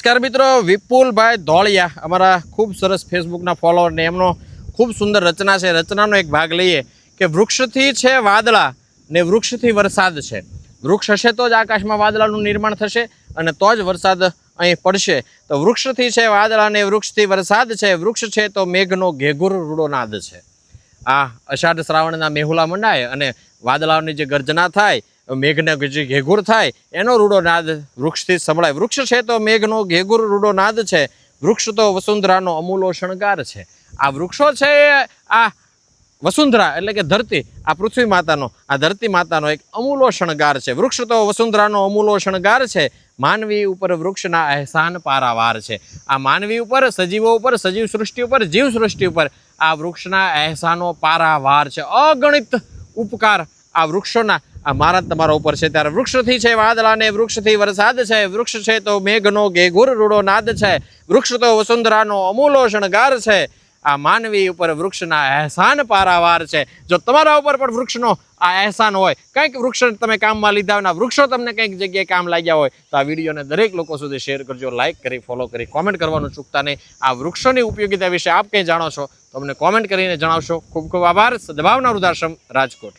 નમસ્કાર મિત્રો, વિપુલભાઈ ધોળિયા અમારા ખૂબ સરસ ફેસબુકના ફોલોઅર ને એમનો ખૂબ સુંદર રચના છે. રચનાનો એક ભાગ લઈએ કે વૃક્ષથી છે વાદળા ને વૃક્ષથી વરસાદ છે. વૃક્ષ હશે તો જ આકાશમાં વાદળાનું નિર્માણ થશે અને તો જ વરસાદ અહીં પડશે. તો વૃક્ષથી છે વાદળા ને વૃક્ષથી વરસાદ છે. વૃક્ષ છે તો મેઘનો ઘેઘુર રૂડો નાદ છે. આ અષાઢ શ્રાવણના મેહુલા મંડાય અને વાદળાની જે ગર્જના થાય, મેઘને જે ઘેઘુર થાય એનો રૂડો નાદ વૃક્ષથી સંભળાય. વૃક્ષ છે તો મેઘનો ઘેઘુર રૂડો નાદ છે. વૃક્ષ તો વસુંધરાનો અમૂલો શણગાર છે. આ વૃક્ષો છે આ વસુંધરા એટલે કે ધરતી, આ પૃથ્વી માતાનો, આ ધરતી માતાનો એક અમૂલો શણગાર છે. વૃક્ષ તો વસુંધરાનો અમૂલો શણગાર છે. માનવી ઉપર વૃક્ષના અહેસાન પારાવાર છે. આ માનવી ઉપર, સજીવો ઉપર, સજીવ સૃષ્ટિ ઉપર, જીવ સૃષ્ટિ ઉપર આ વૃક્ષના અહેસાનો પારાવાર છે. અગણિત ઉપકાર આ વૃક્ષોના આ મારા તમારા ઉપર છે. ત્યારે વૃક્ષથી છે વાદળા ને વૃક્ષથી વરસાદ છે. વૃક્ષ છે તો મેઘનો ઘેઘુર રૂડો નાદ છે. વૃક્ષ તો વસુંધરાનો અમૂલો શણગાર છે. આ માનવી ઉપર વૃક્ષના અહેસાન પારાવાર છે. જો તમારા ઉપર પણ વૃક્ષનો આ અહેસાન હોય, કંઈક વૃક્ષ તમે કામમાં લીધા હોય, વૃક્ષો તમને કંઈક જગ્યાએ કામ લાગ્યા હોય, તો આ વિડીયોને દરેક લોકો સુધી શેર કરજો, લાઇક કરી, ફોલો કરી, કોમેન્ટ કરવાનું ચૂકતા નહીં. આ વૃક્ષોની ઉપયોગિતા વિશે આપ કંઈ જાણો છો તો અમને કોમેન્ટ કરીને જણાવશો. ખૂબ ખૂબ આભાર. સદભાવના વૃદ્ધાશ્રમ, રાજકોટ.